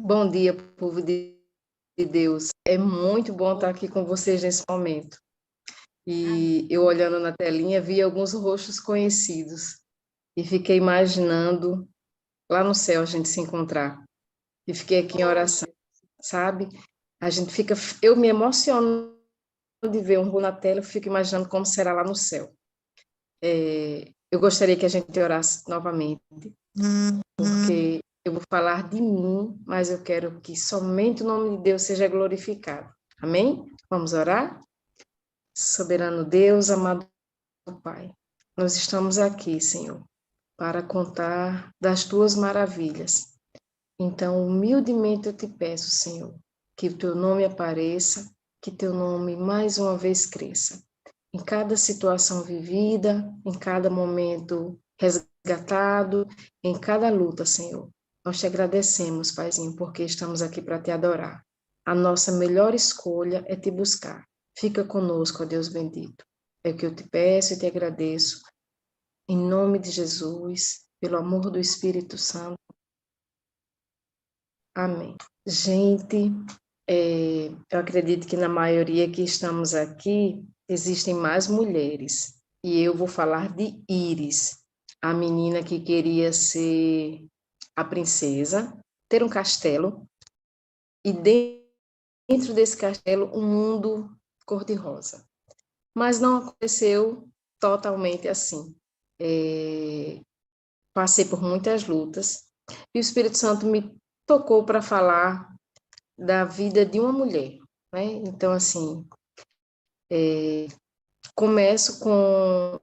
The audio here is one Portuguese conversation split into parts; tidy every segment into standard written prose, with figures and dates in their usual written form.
Bom dia, povo de Deus. É muito bom estar aqui com vocês nesse momento. E eu, olhando na telinha, vi alguns rostos conhecidos e fiquei imaginando lá no céu a gente se encontrar. E fiquei aqui em oração, sabe? A gente fica, eu me emociono de ver um rosto na tela, eu fico imaginando como será lá no céu. Eu gostaria que a gente orasse novamente, porque eu vou falar de mim, mas eu quero que somente o nome de Deus seja glorificado. Amém? Vamos orar? Soberano Deus, amado Pai, nós estamos aqui, Senhor, para contar das tuas maravilhas. Então, humildemente eu te peço, Senhor, que o teu nome apareça, que teu nome mais uma vez cresça. Em cada situação vivida, em cada momento resgatado, em cada luta, Senhor. Nós te agradecemos, Paizinho, porque estamos aqui para te adorar. A nossa melhor escolha é te buscar. Fica conosco, ó Deus bendito. É o que eu te peço e te agradeço. Em nome de Jesus, pelo amor do Espírito Santo. Amém. Gente, eu acredito que na maioria que estamos aqui, existem mais mulheres. E eu vou falar de Íris, a menina que queria ser a princesa, ter um castelo, e dentro desse castelo um mundo cor-de-rosa. Mas não aconteceu totalmente assim. Passei por muitas lutas, e o Espírito Santo me tocou para falar da vida de uma mulher, né? Então, assim, começo com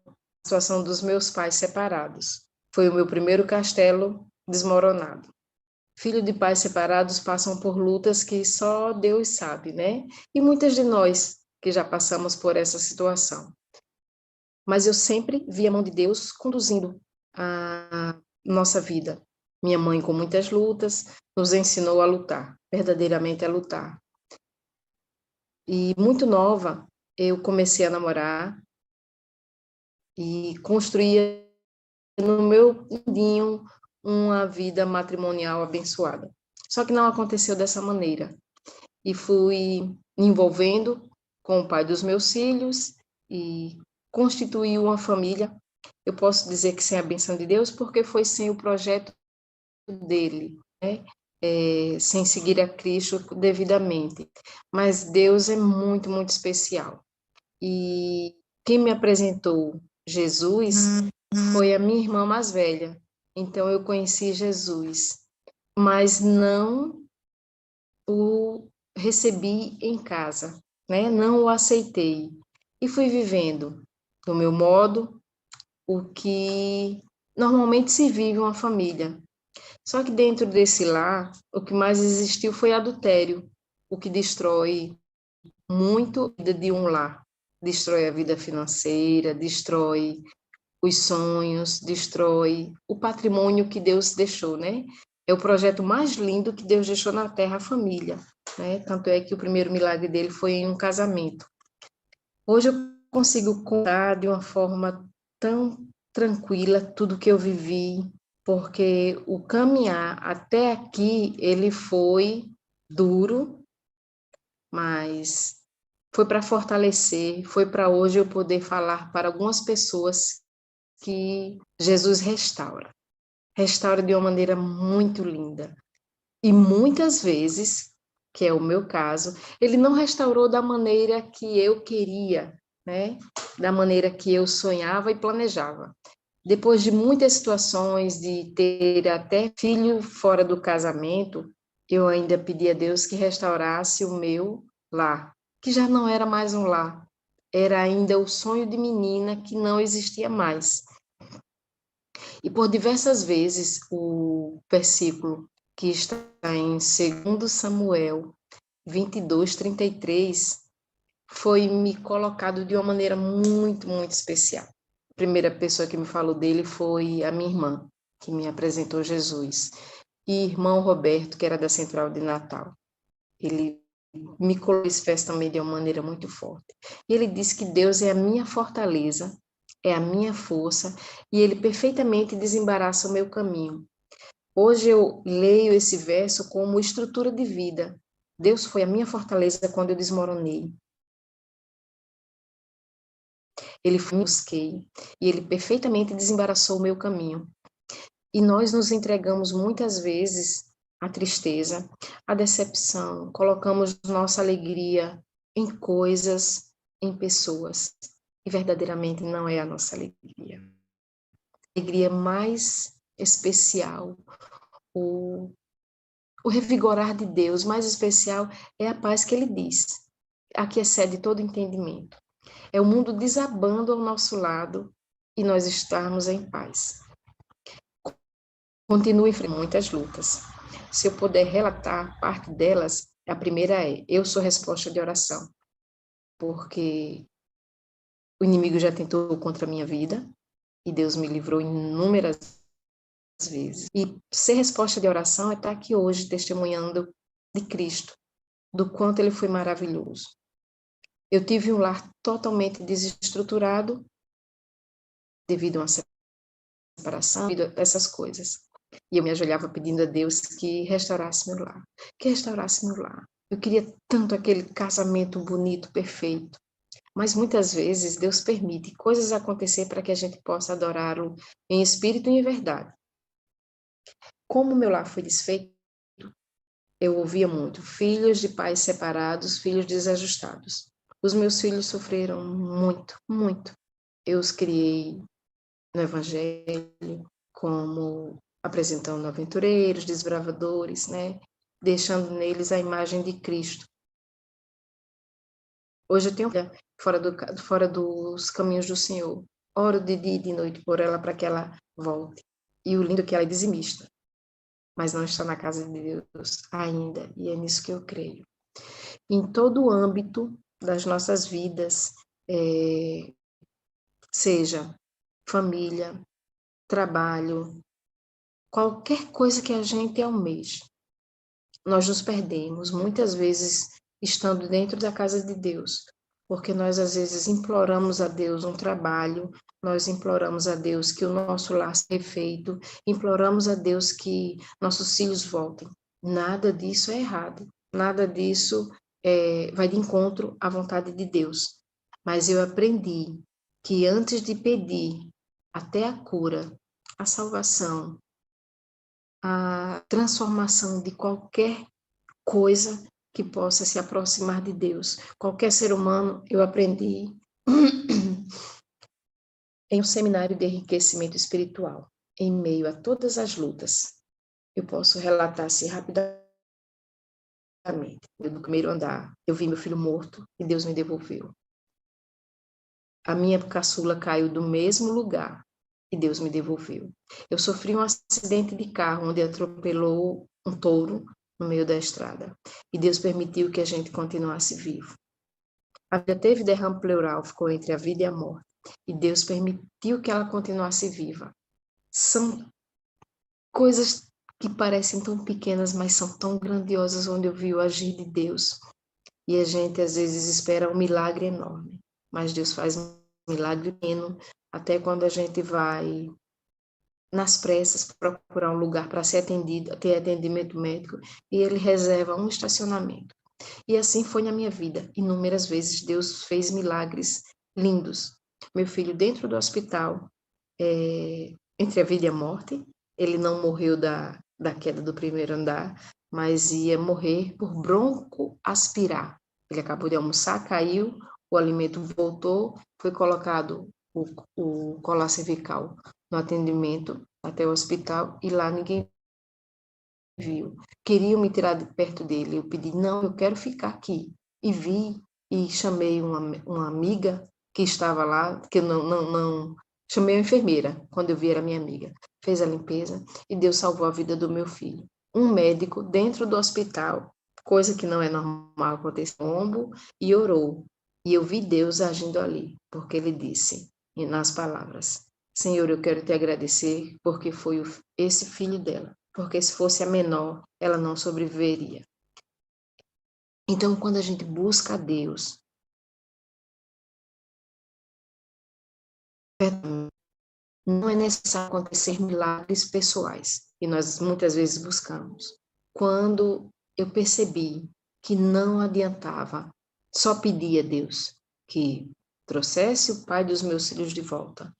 a situação dos meus pais separados. Foi o meu primeiro castelo desmoronado. Filho de pais separados passam por lutas que só Deus sabe, né? E muitas de nós que já passamos por essa situação. Mas eu sempre vi a mão de Deus conduzindo a nossa vida. Minha mãe, com muitas lutas, nos ensinou a lutar, verdadeiramente a lutar. E muito nova, eu comecei a namorar e construía no meu mundinho uma vida matrimonial abençoada. Só que não aconteceu dessa maneira. E fui me envolvendo com o pai dos meus filhos e constituí uma família. Eu posso dizer que sem a benção de Deus, porque foi sem o projeto dele, né? Sem seguir a Cristo devidamente. Mas Deus é muito, muito especial. E quem me apresentou Jesus foi a minha irmã mais velha. Então eu conheci Jesus, mas não o recebi em casa, né? Não o aceitei. E fui vivendo do meu modo o que normalmente se vive uma família. Só que dentro desse lar, o que mais existiu foi adultério, o que destrói muito a vida de um lar. Destrói a vida financeira, destrói os sonhos, destrói o patrimônio que Deus deixou, né? É o projeto mais lindo que Deus deixou na terra, a família, né? Tanto é que o primeiro milagre dele foi em um casamento. Hoje eu consigo contar de uma forma tão tranquila tudo que eu vivi, porque o caminhar até aqui, ele foi duro, mas foi para fortalecer, foi para hoje eu poder falar para algumas pessoas que Jesus restaura. Restaura de uma maneira muito linda. E muitas vezes, que é o meu caso, ele não restaurou da maneira que eu queria, né? Da maneira que eu sonhava e planejava. Depois de muitas situações, de ter até filho fora do casamento, eu ainda pedi a Deus que restaurasse o meu lar, que já não era mais um lar, era ainda o sonho de menina que não existia mais. E por diversas vezes o versículo que está em 2 Samuel 22:33 foi me colocado de uma maneira muito, muito especial. A primeira pessoa que me falou dele foi a minha irmã, que me apresentou Jesus. E irmão Roberto, que era da Central de Natal. Ele me colocou esse verso também de uma maneira muito forte. E ele disse que Deus é a minha fortaleza, é a minha força, e ele perfeitamente desembaraça o meu caminho. Hoje eu leio esse verso como estrutura de vida. Deus foi a minha fortaleza quando eu desmoronei. Ele foi, busquei, e ele perfeitamente desembaraçou o meu caminho. E nós nos entregamos muitas vezes à tristeza, à decepção, colocamos nossa alegria em coisas, em pessoas, e verdadeiramente não é a nossa alegria. A alegria mais especial, o revigorar de Deus mais especial é a paz que ele diz, a que excede todo entendimento. É o mundo desabando ao nosso lado e nós estarmos em paz. Continuo enfrentando muitas lutas. Se eu puder relatar parte delas, a primeira é: eu sou resposta de oração, porque o inimigo já tentou contra a minha vida e Deus me livrou inúmeras vezes. E ser resposta de oração é estar aqui hoje testemunhando de Cristo, do quanto ele foi maravilhoso. Eu tive um lar totalmente desestruturado devido a uma separação, devido a essas coisas. E eu me ajoelhava pedindo a Deus que restaurasse meu lar, que restaurasse meu lar. Eu queria tanto aquele casamento bonito, perfeito. Mas muitas vezes Deus permite coisas acontecer para que a gente possa adorá-lo em espírito e em verdade. Como meu lar foi desfeito, eu ouvia muito: filhos de pais separados, filhos desajustados. Os meus filhos sofreram muito, muito. Eu os criei no Evangelho, como apresentando aventureiros, desbravadores, né? Deixando neles a imagem de Cristo. Hoje eu tenho fora dos caminhos do Senhor. Oro de dia e de noite por ela para que ela volte. E o lindo é que ela é dizimista, mas não está na casa de Deus ainda, e é nisso que eu creio. Em todo o âmbito das nossas vidas, seja família, trabalho, qualquer coisa que a gente almeje, nós nos perdemos, muitas vezes estando dentro da casa de Deus, porque nós às vezes imploramos a Deus um trabalho, nós imploramos a Deus que o nosso lar seja feito, imploramos a Deus que nossos filhos voltem. Nada disso é errado, nada disso vai de encontro à vontade de Deus. Mas eu aprendi que antes de pedir até a cura, a salvação, a transformação de qualquer coisa que possa se aproximar de Deus. Qualquer ser humano, eu aprendi em um seminário de enriquecimento espiritual, em meio a todas as lutas. Eu posso relatar assim rapidamente. No primeiro andar, eu vi meu filho morto e Deus me devolveu. A minha caçula caiu do mesmo lugar e Deus me devolveu. Eu sofri um acidente de carro onde atropelou um touro no meio da estrada e Deus permitiu que a gente continuasse vivo. A vida teve derrame pleural, ficou entre a vida e a morte, e Deus permitiu que ela continuasse viva. São coisas que parecem tão pequenas, mas são tão grandiosas, onde eu vi o agir de Deus. E a gente às vezes espera um milagre enorme, mas Deus faz um milagre pequeno, até quando a gente vai nas pressas procurar um lugar para ser atendido, ter atendimento médico, e ele reserva um estacionamento. E assim foi na minha vida. Inúmeras vezes Deus fez milagres lindos. Meu filho dentro do hospital, entre a vida e a morte, ele não morreu da queda do primeiro andar, mas ia morrer por bronco aspirar. Ele acabou de almoçar, caiu, o alimento voltou, foi colocado o colar cervical no atendimento até o hospital e lá ninguém viu. Queriam me tirar de perto dele. Eu pedi, não, eu quero ficar aqui. E vi e chamei uma amiga que estava lá, que não chamei a enfermeira, quando eu vi era minha amiga. Fez a limpeza e Deus salvou a vida do meu filho. Um médico dentro do hospital, coisa que não é normal acontecer, ombro, e orou. E eu vi Deus agindo ali, porque ele disse, nas palavras: Senhor, eu quero te agradecer porque foi esse filho dela, porque se fosse a menor, ela não sobreviveria. Então, quando a gente busca a Deus, não é necessário acontecer milagres pessoais. e nós muitas vezes buscamos. Quando eu percebi que não adiantava só pedir a Deus que trouxesse o pai dos meus filhos de volta,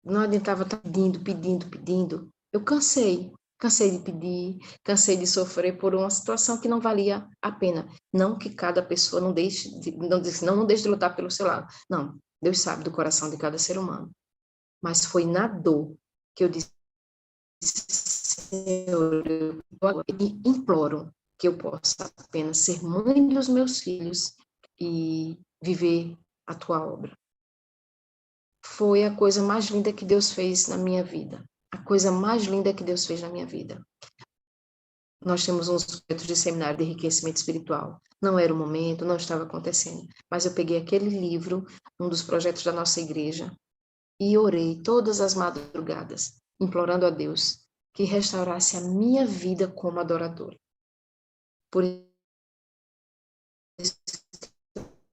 não adiantava estar pedindo. Eu cansei de pedir, cansei de sofrer por uma situação que não valia a pena. Não que cada pessoa não deixe de lutar pelo seu lado. Não, Deus sabe do coração de cada ser humano. Mas foi na dor que eu disse, Senhor, eu imploro que eu possa apenas ser mãe dos meus filhos e viver a tua obra. Foi a coisa mais linda que Deus fez na minha vida. A coisa mais linda que Deus fez na minha vida. Nós temos uns projetos de seminário de enriquecimento espiritual. Não era o momento, não estava acontecendo. Mas eu peguei aquele livro, um dos projetos da nossa igreja, e orei todas as madrugadas, implorando a Deus que restaurasse a minha vida como adoradora. Por isso,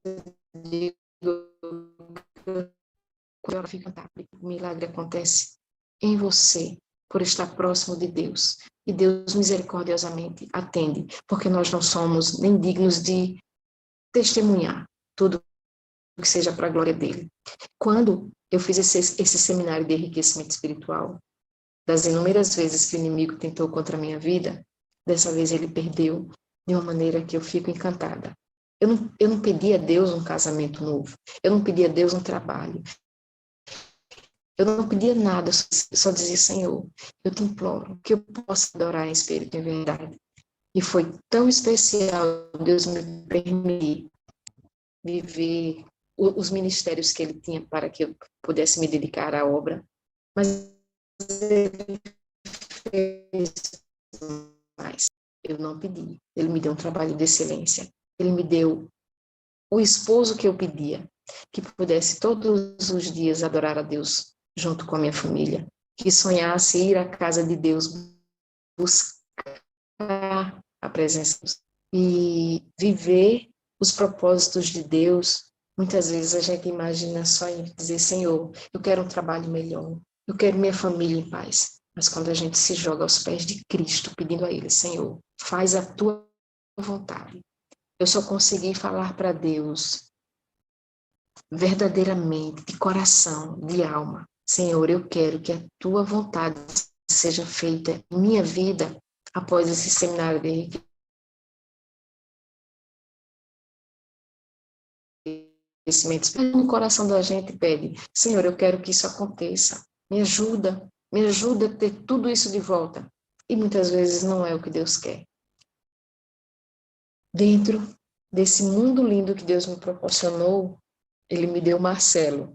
eu digo, quando eu fico cantável, o milagre acontece em você, por estar próximo de Deus. E Deus misericordiosamente atende, porque nós não somos nem dignos de testemunhar tudo que seja para a glória dele. Quando eu fiz esse seminário de enriquecimento espiritual, das inúmeras vezes que o inimigo tentou contra a minha vida, dessa vez ele perdeu de uma maneira que eu fico encantada. Eu não pedi a Deus um casamento novo, eu não pedi a Deus um trabalho, eu não pedia nada, só dizia, Senhor, eu te imploro que eu possa adorar em espírito e em verdade. E foi tão especial Deus me permitir viver os ministérios que Ele tinha para que eu pudesse me dedicar à obra. Mas Ele fez mais. Eu não pedi. Ele me deu um trabalho de excelência. Ele me deu o esposo que eu pedia, que pudesse todos os dias adorar a Deus junto com a minha família, que sonhasse ir à casa de Deus, buscar a presença de Deus e viver os propósitos de Deus. Muitas vezes a gente imagina só em dizer, Senhor, eu quero um trabalho melhor, eu quero minha família em paz. Mas quando a gente se joga aos pés de Cristo, pedindo a Ele, Senhor, faz a tua vontade. Eu só consegui falar para Deus verdadeiramente, de coração, de alma. Senhor, eu quero que a tua vontade seja feita em minha vida após esse seminário de enriquecimento. No coração da gente pede, Senhor, eu quero que isso aconteça. Me ajuda a ter tudo isso de volta. E muitas vezes não é o que Deus quer. Dentro desse mundo lindo que Deus me proporcionou, Ele me deu Marcelo.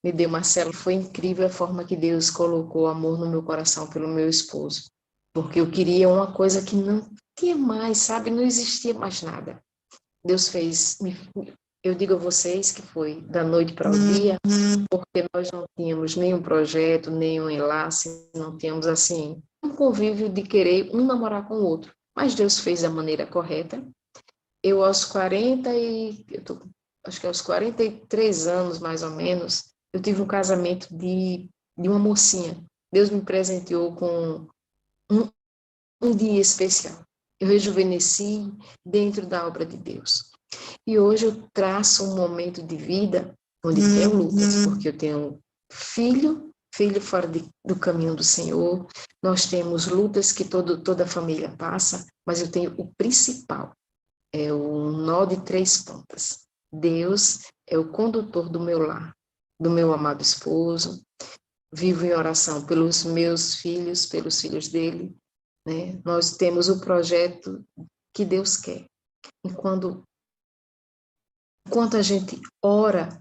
Me deu Marcelo. Foi incrível a forma que Deus colocou amor no meu coração pelo meu esposo. Porque eu queria uma coisa que não tinha mais, sabe? Não existia mais nada. Deus fez, eu digo a vocês que foi da noite para o dia, porque nós não tínhamos nenhum projeto, nenhum enlace, não tínhamos, assim, um convívio de querer um namorar com o outro. Mas Deus fez da maneira correta. Eu, aos 43 anos, mais ou menos, eu tive um casamento de uma mocinha. Deus me presenteou com um dia especial. Eu rejuvenesci dentro da obra de Deus. E hoje eu traço um momento de vida onde tenho lutas, porque eu tenho filho fora do caminho do Senhor. Nós temos lutas que toda a família passa, mas eu tenho o principal, é o nó de 3 pontas. Deus é o condutor do meu lar, do meu amado esposo. Vivo em oração pelos meus filhos, pelos filhos dele, né? Nós temos o projeto que Deus quer. Enquanto a gente ora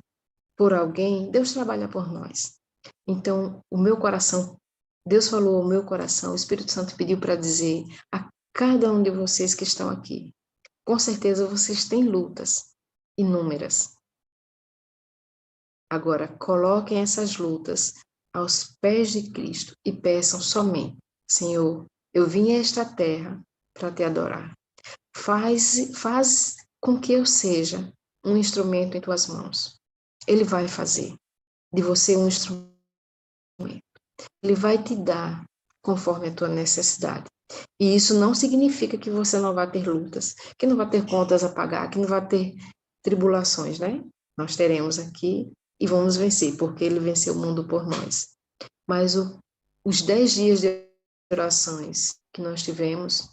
por alguém, Deus trabalha por nós. Então, o meu coração, Deus falou ao meu coração, o Espírito Santo pediu para dizer a cada um de vocês que estão aqui, com certeza vocês têm lutas inúmeras. Agora, coloquem essas lutas aos pés de Cristo e peçam somente, Senhor, eu vim a esta terra para te adorar. Faz com que eu seja um instrumento em tuas mãos. Ele vai fazer de você um instrumento. Ele vai te dar conforme a tua necessidade. E isso não significa que você não vai ter lutas, que não vai ter contas a pagar, que não vai ter tribulações, né? Nós teremos aqui e vamos vencer, porque ele venceu o mundo por nós. Mas os 10 dias de orações que nós tivemos,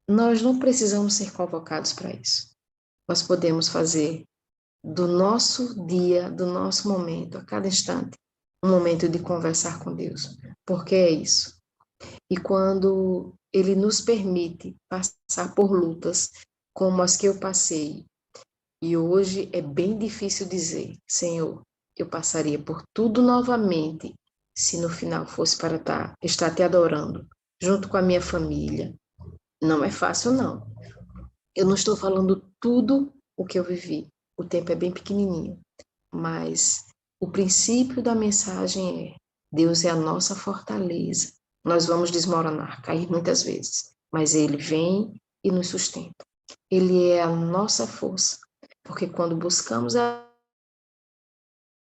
nós não precisamos ser convocados para isso. Nós podemos fazer do nosso dia, do nosso momento, a cada instante, um momento de conversar com Deus. Porque é isso. E quando Ele nos permite passar por lutas como as que eu passei, e hoje é bem difícil dizer, Senhor, eu passaria por tudo novamente, se no final fosse para estar te adorando, junto com a minha família. Não é fácil, não. Eu não estou falando tudo o que eu vivi. O tempo é bem pequenininho. Mas o princípio da mensagem é: Deus é a nossa fortaleza. Nós vamos desmoronar, cair muitas vezes, mas Ele vem e nos sustenta. Ele é a nossa força, porque quando buscamos a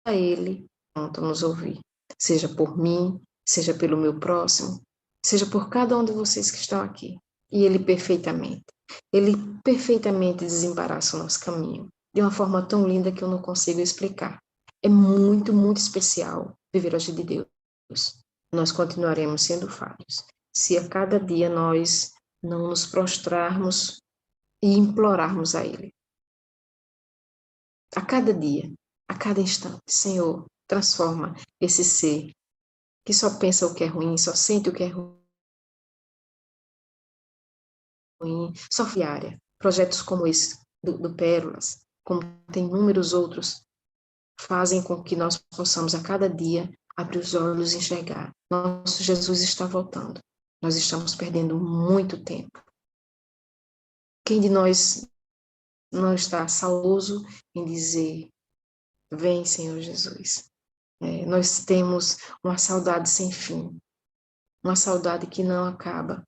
Ele, pronto, nos ouvir. Seja por mim, seja pelo meu próximo, seja por cada um de vocês que estão aqui. E Ele perfeitamente desembaraça o nosso caminho, de uma forma tão linda que eu não consigo explicar. É muito, muito especial viver hoje de Deus. Nós continuaremos sendo falhos, se a cada dia nós não nos prostrarmos e implorarmos a Ele. A cada dia, a cada instante, Senhor, transforma esse ser que só pensa o que é ruim, só sente o que é ruim, só área. Projetos como esse do Pérolas, como tem inúmeros outros, fazem com que nós possamos a cada dia abrir os olhos e enxergar. Nosso Jesus está voltando. Nós estamos perdendo muito tempo. Quem de nós não está saudoso em dizer: vem, Senhor Jesus? Nós temos uma saudade sem fim, uma saudade que não acaba.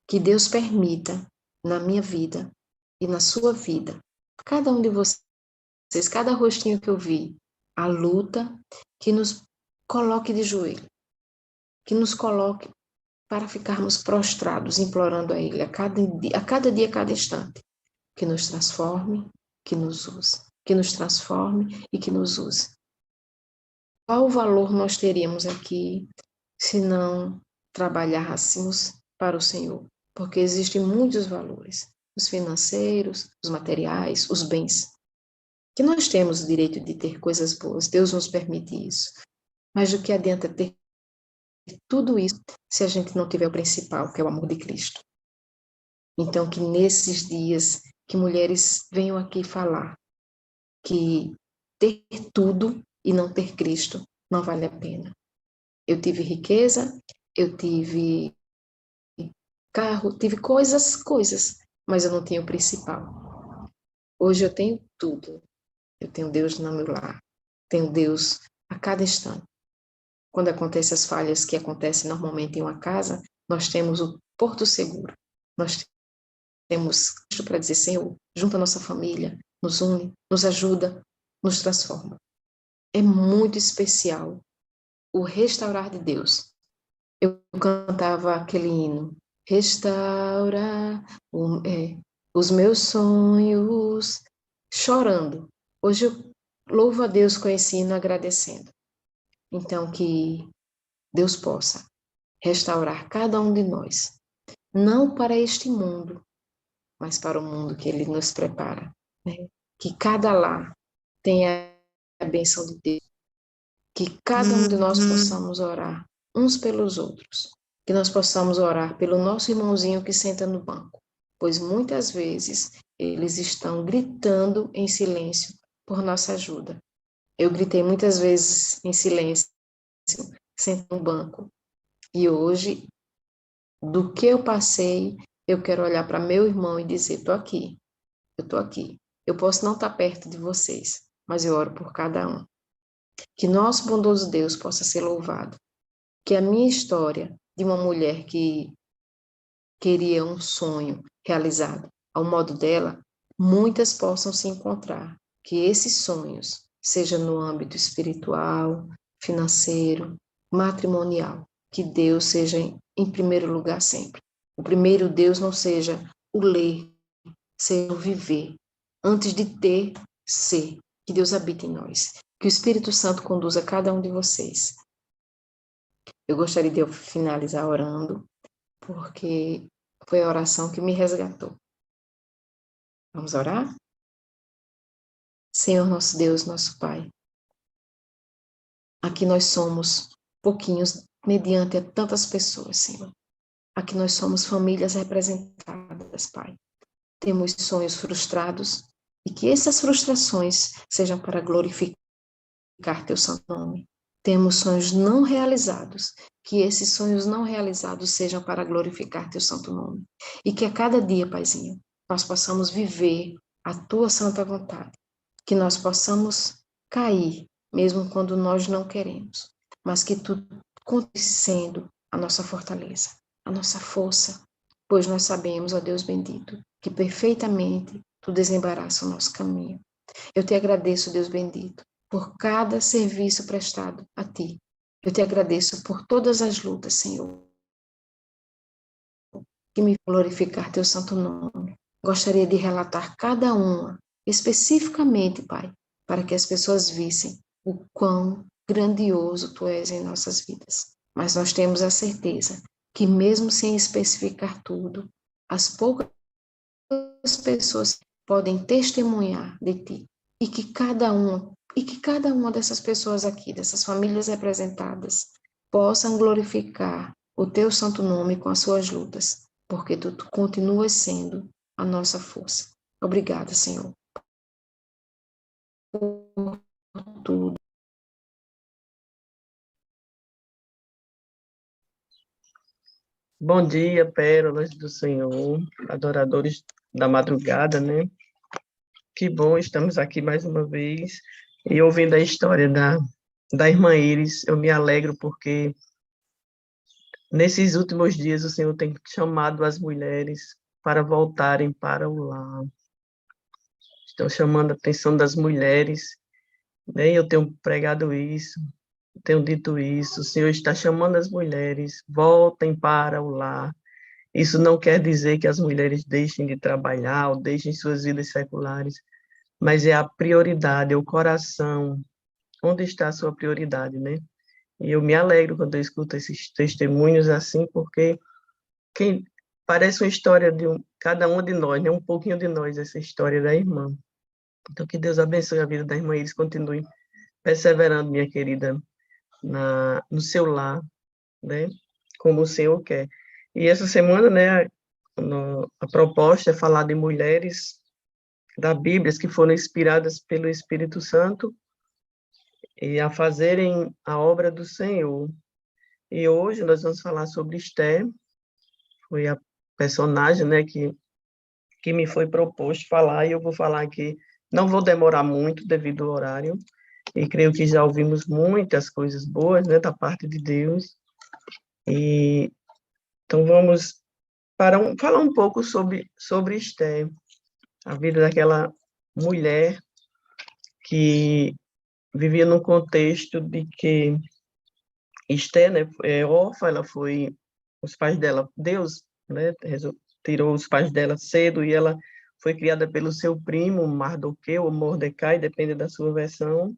Que Deus permita na minha vida e na sua vida, cada um de vocês, cada rostinho que eu vi, a luta que nos coloque de joelho, que nos coloque para ficarmos prostrados, implorando a Ele a cada dia, a cada instante, que nos transforme, que nos use, que nos transforme e que nos use. Qual valor nós teríamos aqui se não trabalhássemos para o Senhor? Porque existem muitos valores, os financeiros, os materiais, os bens, que nós temos o direito de ter coisas boas, Deus nos permite isso. Mas do que adianta ter tudo isso se a gente não tiver o principal, que é o amor de Cristo? Então, que nesses dias, que mulheres venham aqui falar que ter tudo e não ter Cristo não vale a pena. Eu tive riqueza, eu tive carro, tive coisas, mas eu não tinha o principal. Hoje eu tenho tudo. Eu tenho Deus no meu lar. Tenho Deus a cada instante. Quando acontecem as falhas que acontecem normalmente em uma casa, nós temos o porto seguro. Nós temos Cristo para dizer: Senhor, junta a nossa família, nos une, nos ajuda, nos transforma. É muito especial o restaurar de Deus. Eu cantava aquele hino: restaura os meus sonhos, chorando. Hoje eu louvo a Deus com esse hino agradecendo. Então, que Deus possa restaurar cada um de nós, não para este mundo, mas para o mundo que Ele nos prepara. Né? Que cada lar tenha a bênção de Deus, que cada um de nós possamos orar uns pelos outros, que nós possamos orar pelo nosso irmãozinho que senta no banco, pois muitas vezes eles estão gritando em silêncio por nossa ajuda. Eu gritei muitas vezes em silêncio, sentado no banco, e hoje, do que eu passei, eu quero olhar para meu irmão e dizer: estou aqui, eu estou aqui. Eu posso não estar perto de vocês, mas eu oro por cada um. Que nosso bondoso Deus possa ser louvado. Que a minha história de uma mulher que queria um sonho realizado ao modo dela, muitas possam se encontrar. Que esses sonhos, seja no âmbito espiritual, financeiro, matrimonial. Que Deus seja em primeiro lugar sempre. O primeiro Deus não seja o ler, seja o viver. Antes de ter, ser. Que Deus habite em nós. Que o Espírito Santo conduza cada um de vocês. Eu gostaria de finalizar orando, porque foi a oração que me resgatou. Vamos orar? Senhor nosso Deus, nosso Pai, aqui nós somos pouquinhos mediante a tantas pessoas, Senhor. Aqui nós somos famílias representadas, Pai. Temos sonhos frustrados e que essas frustrações sejam para glorificar Teu santo nome. Temos sonhos não realizados, que esses sonhos não realizados sejam para glorificar Teu santo nome. E que a cada dia, Paizinho, nós possamos viver a Tua santa vontade. Que nós possamos cair, mesmo quando nós não queremos, mas que Tu continue sendo a nossa fortaleza, a nossa força, pois nós sabemos, ó Deus bendito, que perfeitamente Tu desembaraça o nosso caminho. Eu te agradeço, Deus bendito, por cada serviço prestado a Ti. Eu te agradeço por todas as lutas, Senhor, que me glorificar Teu santo nome. Gostaria de relatar cada uma, especificamente, Pai, para que as pessoas vissem o quão grandioso Tu és em nossas vidas. Mas nós temos a certeza que mesmo sem especificar tudo, as poucas pessoas podem testemunhar de Ti e que cada uma dessas pessoas aqui, dessas famílias representadas, possam glorificar o Teu santo nome com as suas lutas, porque Tu continuas sendo a nossa força. Obrigada, Senhor, por tudo. Bom dia, pérolas do Senhor, adoradores da madrugada, né? Que bom, estamos aqui mais uma vez e ouvindo a história da irmã Iris, eu me alegro porque nesses últimos dias o Senhor tem chamado as mulheres para voltarem para o lar. Estão chamando a atenção das mulheres, né? Eu tenho pregado isso, tenho dito isso, o Senhor está chamando as mulheres, voltem para o lar. Isso não quer dizer que as mulheres deixem de trabalhar ou deixem suas vidas seculares, mas é a prioridade, é o coração. Onde está a sua prioridade, né? E eu me alegro quando eu escuto esses testemunhos assim, porque quem parece uma história de cada uma de nós, né? Um pouquinho de nós, essa história da irmã. Então, que Deus abençoe a vida da irmã e eles continuem perseverando, minha querida, no seu lar, né? Como o Senhor quer. E essa semana, né, a proposta é falar de mulheres da Bíblia que foram inspiradas pelo Espírito Santo e a fazerem a obra do Senhor. E hoje nós vamos falar sobre Esther, foi a personagem, né, que me foi proposto falar, e eu vou falar aqui, não vou demorar muito devido ao horário, e creio que já ouvimos muitas coisas boas, né, da parte de Deus, e então vamos falar um pouco sobre Esther, a vida daquela mulher que vivia num contexto de que Esther, né, é órfã, ela foi, os pais dela, Deus, né, tirou os pais dela cedo e ela foi criada pelo seu primo, Mardoqueu, ou Mordecai, depende da sua versão.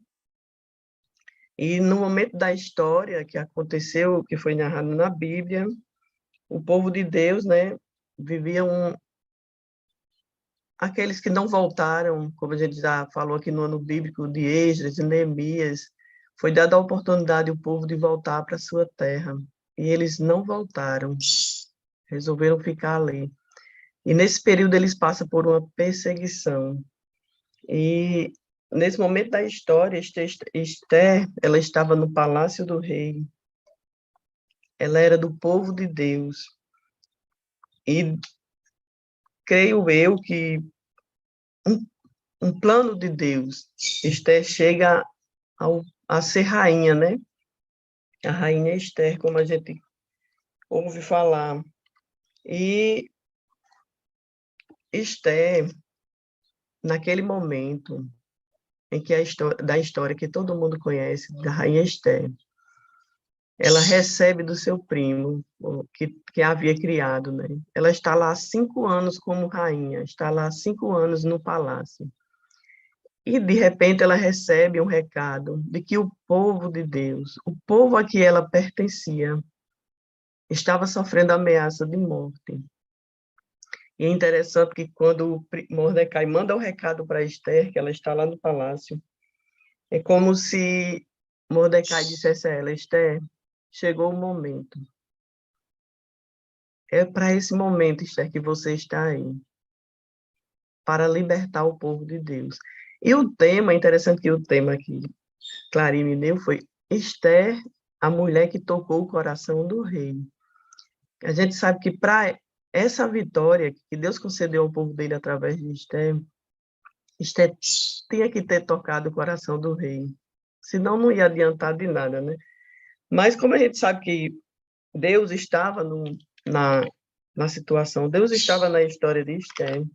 E no momento da história que aconteceu, que foi narrado na Bíblia, o povo de Deus, né, vivia aqueles que não voltaram, como a gente já falou aqui no ano bíblico, de Esdras, de Neemias, foi dada a oportunidade ao povo de voltar para a sua terra. E eles não voltaram, resolveram ficar ali. E nesse período eles passam por uma perseguição. E nesse momento da história, Esther, ela estava no palácio do rei. Ela era do povo de Deus. E creio eu que um plano de Deus, Esther chega a ser rainha, né? A rainha Esther, como a gente ouve falar. E Esther, naquele momento em que da história que todo mundo conhece, da rainha Esther, ela recebe do seu primo, que havia criado, né? Ela está lá há 5 anos como rainha, está lá há 5 anos no palácio. E, de repente, ela recebe um recado de que o povo de Deus, o povo a que ela pertencia, estava sofrendo ameaça de morte. E é interessante que quando Mordecai manda o recado para Esther, que ela está lá no palácio, é como se Mordecai dissesse a ela: Esther, chegou o momento. É para esse momento, Esther, que você está aí, para libertar o povo de Deus. E o tema, é interessante que o tema que Clarim me deu foi Esther, a mulher que tocou o coração do rei. A gente sabe que para essa vitória que Deus concedeu ao povo dele através de Esther, Esther tinha que ter tocado o coração do rei. Senão não ia adiantar de nada, né? Mas como a gente sabe que Deus estava na situação, Deus estava na história de Esther.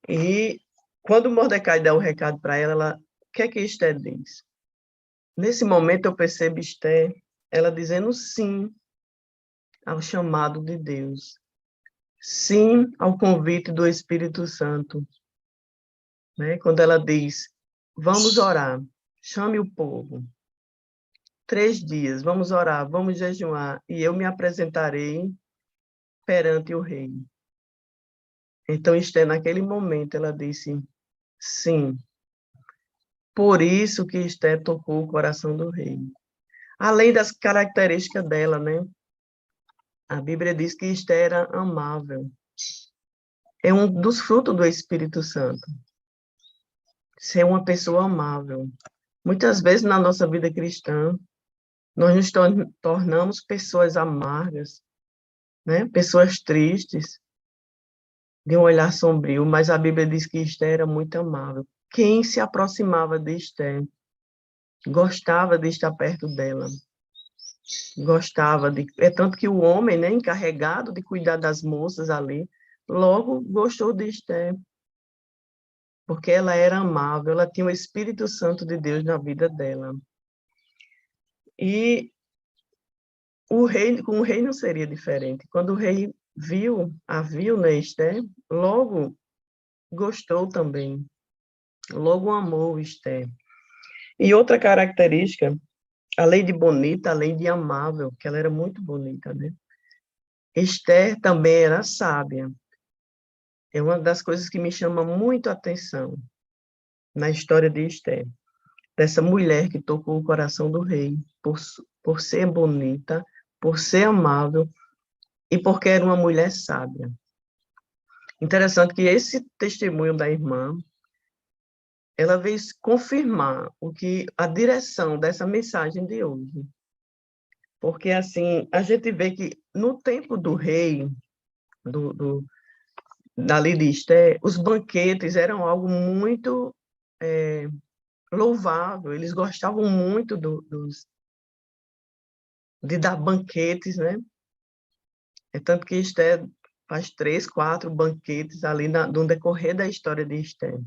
E quando Mordecai dá o recado para ela, o que é que Esther diz? Nesse momento eu percebo Esther, ela dizendo sim ao chamado de Deus, sim ao convite do Espírito Santo, né? Quando ela diz, vamos orar, chame o povo, 3 dias, vamos orar, vamos jejuar, e eu me apresentarei perante o rei. Então, Esther, naquele momento, ela disse, sim. Por isso que Esther tocou o coração do rei. Além das características dela, né? A Bíblia diz que Esther era amável. É um dos frutos do Espírito Santo. Ser uma pessoa amável. Muitas vezes na nossa vida cristã, nós nos tornamos pessoas amargas, né? Pessoas tristes, de um olhar sombrio, mas a Bíblia diz que Esther era muito amável. Quem se aproximava de Esther gostava de estar perto dela. Gostava de... É tanto que o homem, né, encarregado de cuidar das moças ali, logo gostou de Esther, porque ela era amável, ela tinha o Espírito Santo de Deus na vida dela. E com o rei não seria diferente. Quando o rei viu, né, Esther, logo gostou também, logo amou Esther. E outra característica, além de bonita, além de amável, que ela era muito bonita, né? Esther também era sábia. É uma das coisas que me chama muito a atenção na história de Esther, dessa mulher que tocou o coração do rei por ser bonita, por ser amável e porque era uma mulher sábia. Interessante que esse testemunho da irmã, ela veio confirmar o que a direção dessa mensagem de hoje. Porque, assim, a gente vê que no tempo do rei, dali de Esther, os banquetes eram algo muito louvável, eles gostavam muito de dar banquetes, né? É tanto que Esther faz 3, 4 banquetes ali no decorrer da história de Esther.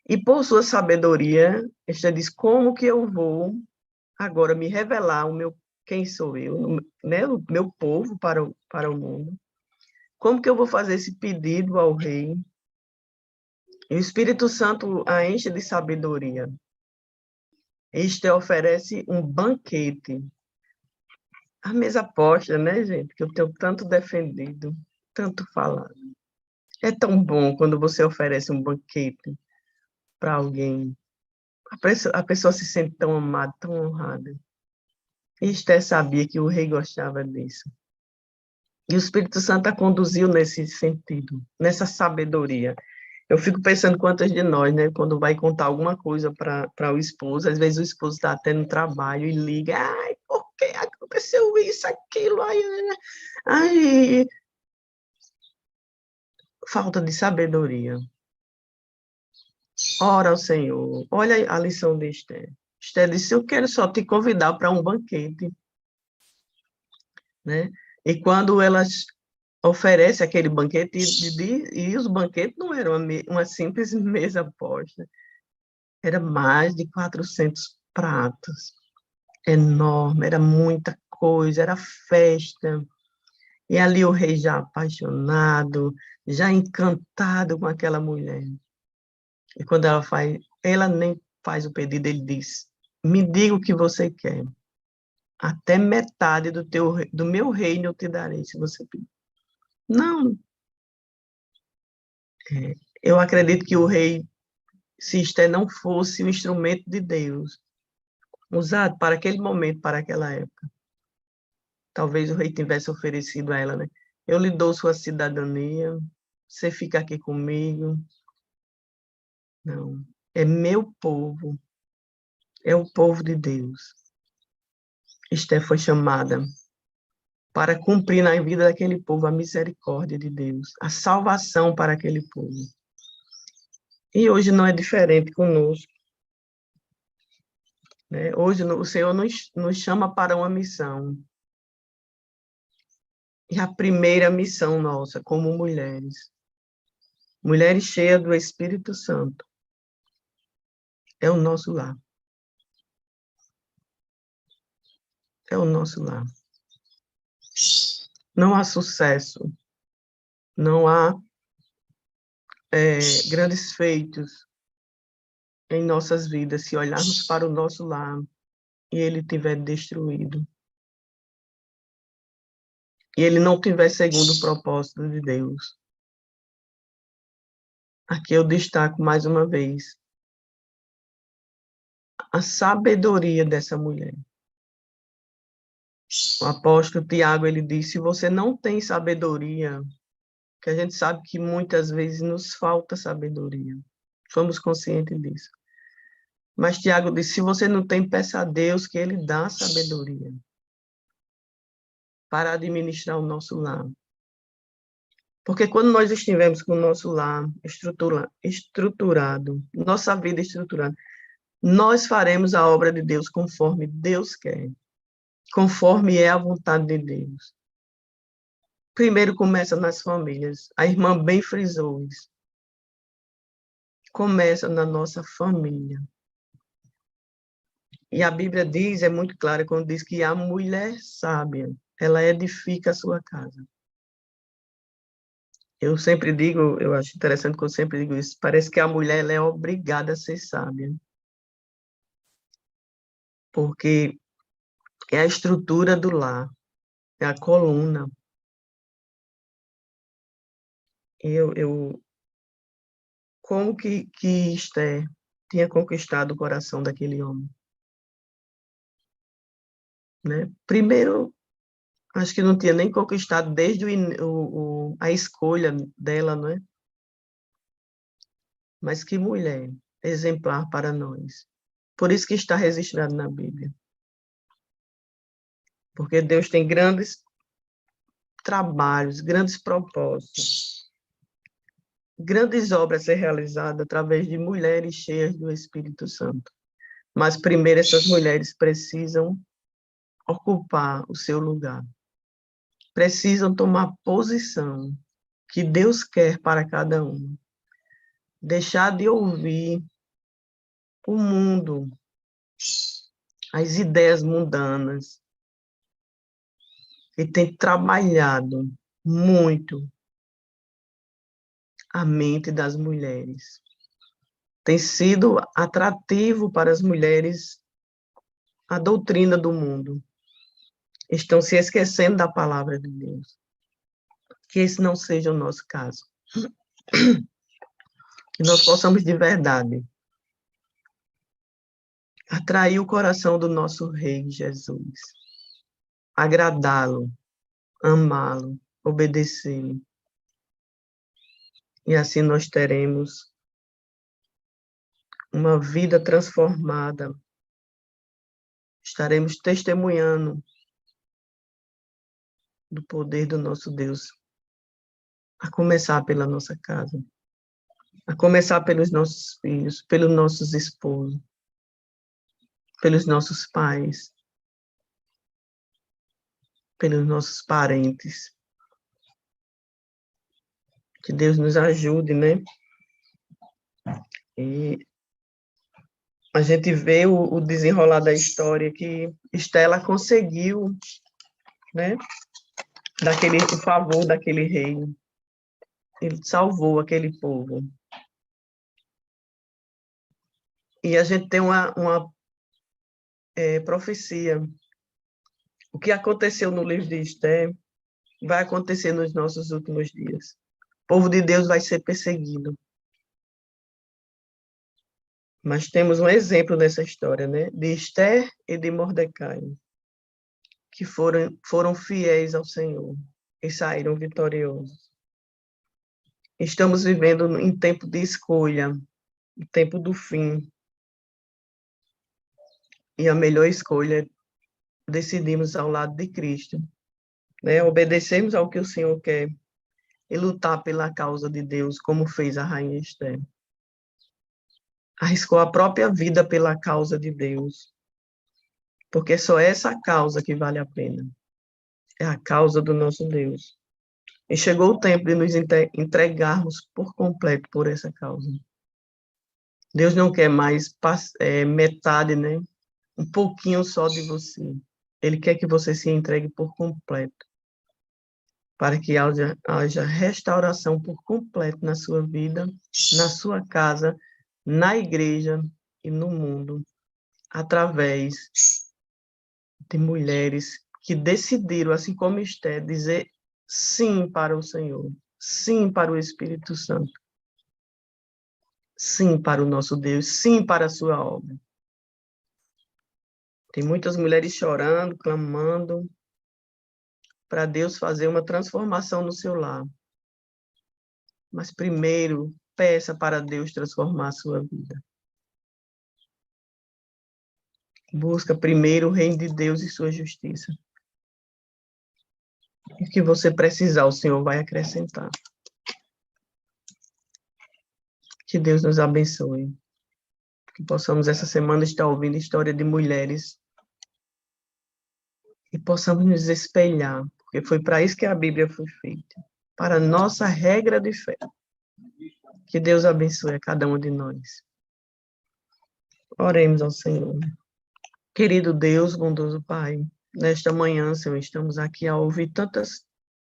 E por sua sabedoria, Esther diz, como que eu vou agora me revelar quem sou eu, né? O meu povo para o mundo? Como que eu vou fazer esse pedido ao rei? E o Espírito Santo a enche de sabedoria. Esther oferece um banquete. A mesa posta, né, gente? Que eu tenho tanto defendido, tanto falado. É tão bom quando você oferece um banquete para alguém. A pessoa se sente tão amada, tão honrada. E Esther sabia que o rei gostava disso. E o Espírito Santo a conduziu nesse sentido, nessa sabedoria. Eu fico pensando quantas de nós, né, quando vai contar alguma coisa para o esposo, às vezes o esposo está até no trabalho e liga, ai, por que aconteceu isso, aquilo, ai, falta de sabedoria. Ora ao Senhor, olha a lição de Esther. Esther disse, eu quero só te convidar para um banquete, né? E quando elas oferece aquele banquete, e os banquetes não eram uma simples mesa posta, era mais de 400 pratos. enorme, era muita coisa, era festa. E ali o rei já apaixonado, já encantado com aquela mulher. E quando ela nem faz o pedido, ele diz: me diga o que você quer. Até metade do meu reino eu te darei, se você pedir. Não. Eu acredito que o rei Cister não fosse o instrumento de Deus, usado para aquele momento, para aquela época. Talvez o rei tivesse oferecido a ela, né? Eu lhe dou sua cidadania, você fica aqui comigo. Não. É meu povo, é o povo de Deus. Esther foi chamada para cumprir na vida daquele povo a misericórdia de Deus, a salvação para aquele povo. E hoje não é diferente conosco. Né? Hoje o Senhor nos chama para uma missão. E a primeira missão nossa, como mulheres, mulheres cheias do Espírito Santo, é o nosso lar. É o nosso lar. Não há sucesso, não há grandes feitos em nossas vidas se olharmos para o nosso lar e ele estiver destruído. E ele não estiver segundo o propósito de Deus. Aqui eu destaco mais uma vez a sabedoria dessa mulher. O apóstolo Tiago, ele diz: se você não tem sabedoria, que a gente sabe que muitas vezes nos falta sabedoria, somos conscientes disso. Mas Tiago diz: se você não tem, peça a Deus que ele dá sabedoria para administrar o nosso lar. Porque quando nós estivermos com o nosso lar estruturado, nossa vida estruturada, nós faremos a obra de Deus conforme Deus quer, conforme é a vontade de Deus. Primeiro começa nas famílias. A irmã bem frisou isso. Começa na nossa família. E a Bíblia diz, é muito clara, quando diz que a mulher sábia, ela edifica a sua casa. Eu sempre digo, eu acho interessante que eu sempre digo isso, parece que a mulher ela é obrigada a ser sábia. Porque é a estrutura do lar, é a coluna. Como que Esther tinha conquistado o coração daquele homem? Né? Primeiro, acho que não tinha nem conquistado desde a escolha dela, não é? Mas que mulher exemplar para nós. Por isso que está registrado na Bíblia. Porque Deus tem grandes trabalhos, grandes propósitos, grandes obras a ser realizadas através de mulheres cheias do Espírito Santo. Mas primeiro essas mulheres precisam ocupar o seu lugar. Precisam tomar posição que Deus quer para cada um. Deixar de ouvir o mundo, as ideias mundanas, e tem trabalhado muito a mente das mulheres. Tem sido atrativo para as mulheres a doutrina do mundo. Estão se esquecendo da palavra de Deus. Que esse não seja o nosso caso. Que nós possamos de verdade atrair o coração do nosso Rei Jesus, agradá-lo, amá-lo, obedecê-lo. E assim nós teremos uma vida transformada. Estaremos testemunhando do poder do nosso Deus, a começar pela nossa casa, a começar pelos nossos filhos, pelos nossos esposos, pelos nossos pais, pelos nossos parentes. Que Deus nos ajude, né? E a gente vê o desenrolar da história que Estela conseguiu, né, o favor daquele rei. Ele salvou aquele povo. E a gente tem uma profecia. O que aconteceu no livro de Esther vai acontecer nos nossos últimos dias. O povo de Deus vai ser perseguido. Mas temos um exemplo nessa história, né? De Esther e de Mordecai, que foram fiéis ao Senhor e saíram vitoriosos. Estamos vivendo em tempo de escolha, o tempo do fim. E a melhor escolha é decidirmos ao lado de Cristo, né? Obedecermos ao que o Senhor quer e lutar pela causa de Deus, como fez a rainha Esther. Arriscou a própria vida pela causa de Deus, porque só essa causa que vale a pena. É a causa do nosso Deus. E chegou o tempo de nos entregarmos por completo por essa causa. Deus não quer mais metade, né? Um pouquinho só de você. Ele quer que você se entregue por completo, para que haja restauração por completo na sua vida, na sua casa, na igreja e no mundo, através de mulheres que decidiram, assim como Esther, dizer sim para o Senhor, sim para o Espírito Santo, sim para o nosso Deus, sim para a sua obra. Tem muitas mulheres chorando, clamando, para Deus fazer uma transformação no seu lar. Mas primeiro, peça para Deus transformar a sua vida. Busca primeiro o reino de Deus e sua justiça. E o que você precisar, o Senhor vai acrescentar. Que Deus nos abençoe. Que possamos essa semana estar ouvindo história de mulheres e possamos nos espelhar, porque foi para isso que a Bíblia foi feita, para a nossa regra de fé. Que Deus abençoe a cada um de nós. Oremos ao Senhor. Querido Deus, bondoso Pai, nesta manhã, Senhor, estamos aqui a ouvir tantas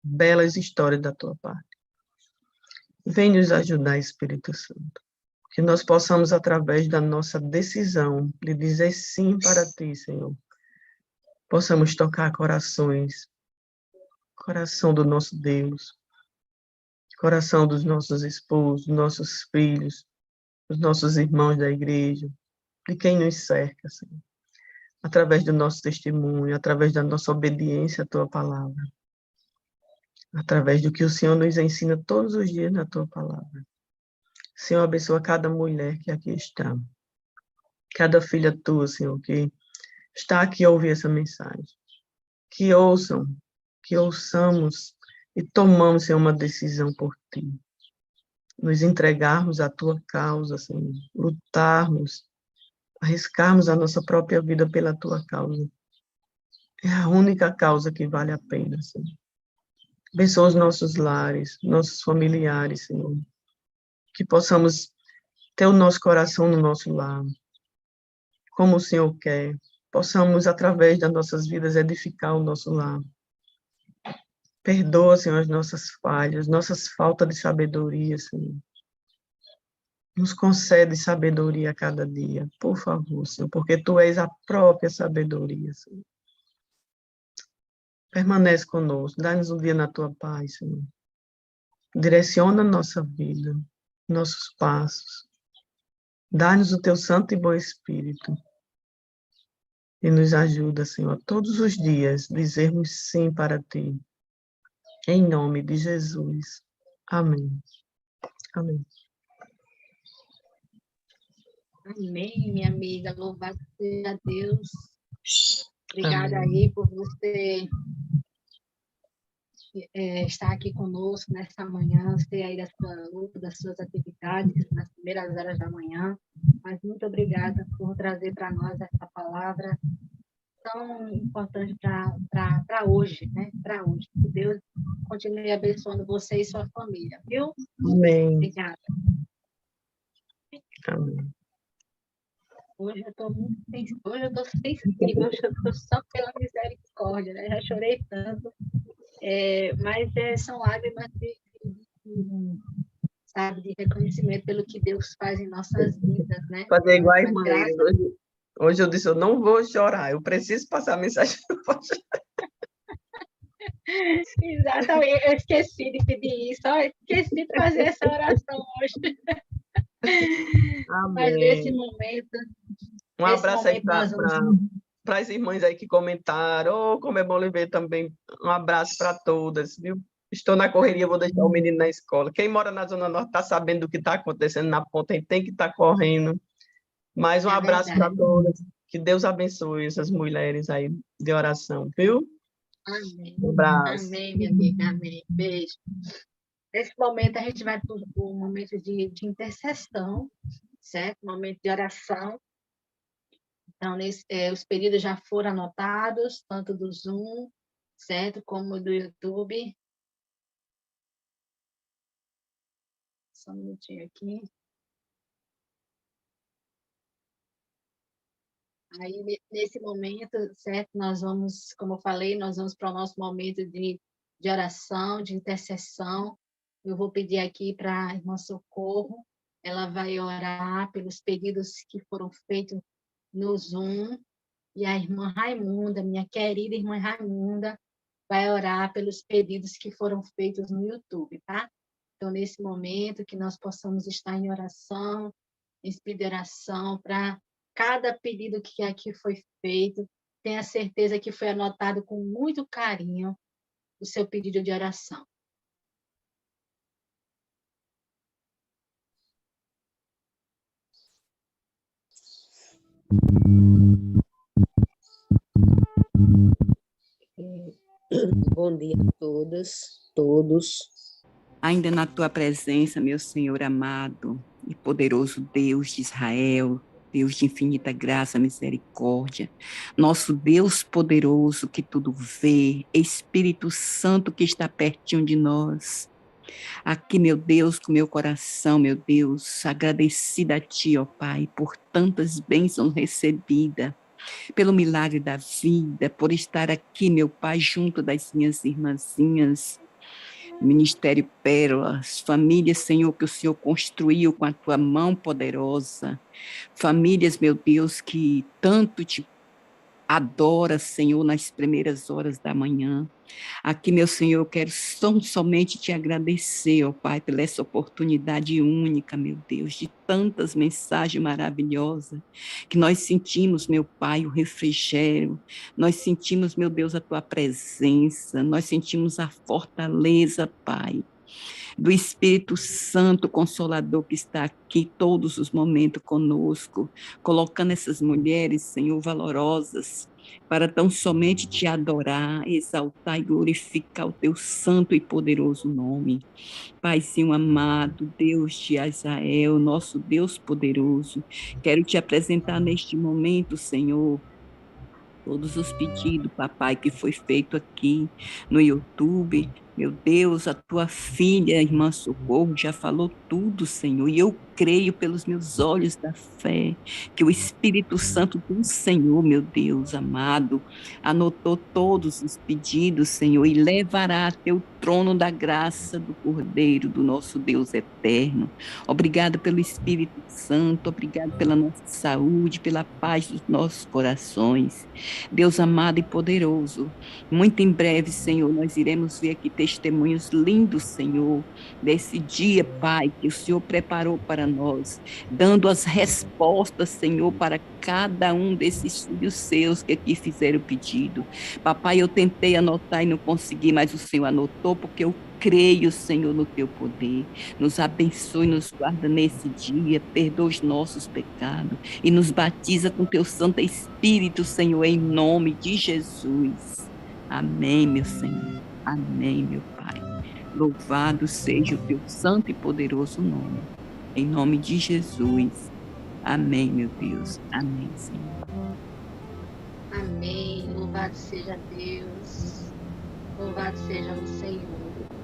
belas histórias da Tua parte. Vem nos ajudar, Espírito Santo. Que nós possamos, através da nossa decisão de dizer sim para Ti, Senhor, possamos tocar corações, coração do nosso Deus, coração dos nossos esposos, nossos filhos, dos nossos irmãos da igreja, de quem nos cerca, Senhor. Através do nosso testemunho, através da nossa obediência à Tua palavra, através do que o Senhor nos ensina todos os dias na Tua palavra. Senhor, abençoa cada mulher que aqui está, cada filha Tua, Senhor, que está aqui a ouvir essa mensagem. Que ouçam, que ouçamos e tomamos, Senhor, uma decisão por Ti. Nos entregarmos à Tua causa, Senhor, lutarmos, arriscarmos a nossa própria vida pela Tua causa. É a única causa que vale a pena, Senhor. Abençoa os nossos lares, nossos familiares, Senhor. Que possamos ter o nosso coração no nosso lar, como o Senhor quer. Possamos, através das nossas vidas, edificar o nosso lar. Perdoa, Senhor, as nossas falhas, nossas faltas de sabedoria, Senhor. Nos concede sabedoria a cada dia, por favor, Senhor, porque Tu és a própria sabedoria, Senhor. Permanece conosco, dá-nos um dia na Tua paz, Senhor. Direciona a nossa vida, nossos passos. Dá-nos o Teu Santo e Bom Espírito. E nos ajuda, Senhor, todos os dias, dizermos sim para Ti. Em nome de Jesus. Amém. Amém. Amém, minha amiga. Louvado seja Deus. Obrigada aí por você estar aqui conosco nesta manhã, ser aí da sua luta, das suas atividades, nas primeiras horas da manhã. Mas muito obrigada por trazer para nós essa palavra tão importante para hoje, né? Para hoje. Que Deus continue abençoando você e sua família, viu? Amém. Obrigada. Amém. Hoje eu estou muito hoje eu estou sensível, hoje eu estou só pela misericórdia, né? Já chorei tanto, mas são lágrimas sabe, de reconhecimento pelo que Deus faz em nossas vidas, né? Fazer igual a Mas irmã graças Iris. Hoje eu disse, eu não vou chorar, eu preciso passar a mensagem. Exatamente, eu esqueci de pedir isso, eu esqueci de fazer essa oração hoje. Mas Amém. Um abraço aí nós vamos. para as irmãs aí que comentaram. Oh, como é bom lhe ver também. Um abraço para todas, viu? Estou na correria, vou deixar o menino na escola. Quem mora na Zona Norte está sabendo do que está acontecendo na ponta, a gente tem que estar correndo. Mais um abraço para todas. Que Deus abençoe essas mulheres aí de oração, viu? Amém. Um abraço. Amém, minha amiga. Amém. Beijo. Nesse momento, a gente vai para o momento de intercessão, certo? Momento de oração. Então, os períodos já foram anotados, tanto do Zoom, certo? Como do YouTube. Só um minutinho aqui. Aí, nesse momento, certo? Nós vamos, como eu falei, nós vamos para o nosso momento de oração, de intercessão. Eu vou pedir aqui para a irmã Socorro, ela vai orar pelos pedidos que foram feitos no Zoom, e a irmã Raimunda, minha querida irmã Raimunda, vai orar pelos pedidos que foram feitos no YouTube, tá? Então, nesse momento, que nós possamos estar em oração, em espírito de oração, para cada pedido que aqui foi feito, tenha certeza que foi anotado com muito carinho o seu pedido de oração. Bom dia a todas, todos. Ainda na tua presença, meu Senhor amado e poderoso Deus de Israel, Deus de infinita graça, misericórdia, nosso Deus poderoso que tudo vê, Espírito Santo que está pertinho de nós. Aqui, meu Deus, com meu coração, meu Deus, agradecida a Ti, ó Pai, por tantas bênçãos recebidas, pelo milagre da vida, por estar aqui, meu Pai, junto das minhas irmãzinhas, Ministério Pérolas, famílias, Senhor, que o Senhor construiu com a Tua mão poderosa, famílias, meu Deus, que tanto Te adora, Senhor, nas primeiras horas da manhã. Aqui, meu Senhor, eu quero somente Te agradecer, ó Pai, pela essa oportunidade única, meu Deus, de tantas mensagens maravilhosas, que nós sentimos, meu Pai, o refrigério, nós sentimos, meu Deus, a Tua presença, nós sentimos a fortaleza, Pai, do Espírito Santo Consolador que está aqui todos os momentos conosco, colocando essas mulheres, Senhor, valorosas, para tão somente Te adorar, exaltar e glorificar o Teu santo e poderoso nome. Paizinho amado, Deus de Israel, nosso Deus poderoso, quero Te apresentar neste momento, Senhor, todos os pedidos, papai, que foi feito aqui no YouTube. Meu Deus, a tua filha, a irmã Socorro, já falou tudo, Senhor, e eu creio pelos meus olhos da fé, que o Espírito Santo do Senhor, meu Deus amado, anotou todos os pedidos, Senhor, e levará até o trono da graça do Cordeiro, do nosso Deus eterno. Obrigada pelo Espírito Santo, obrigada pela nossa saúde, pela paz dos nossos corações. Deus amado e poderoso, muito em breve, Senhor, nós iremos ver aqui testemunhos lindos, Senhor, desse dia, Pai, que o Senhor preparou para nós, dando as respostas, Senhor, para cada um desses filhos seus que aqui fizeram o pedido. Papai, eu tentei anotar e não consegui, mas o Senhor anotou, porque eu creio, Senhor, no Teu poder. Nos abençoe, nos guarda nesse dia, perdoa os nossos pecados e nos batiza com Teu Santo Espírito, Senhor, em nome de Jesus. Amém, meu Senhor. Amém, meu Pai. Louvado seja o Teu santo e poderoso nome. Em nome de Jesus. Amém, meu Deus. Amém, Senhor. Amém. Louvado seja Deus. Louvado seja o Senhor.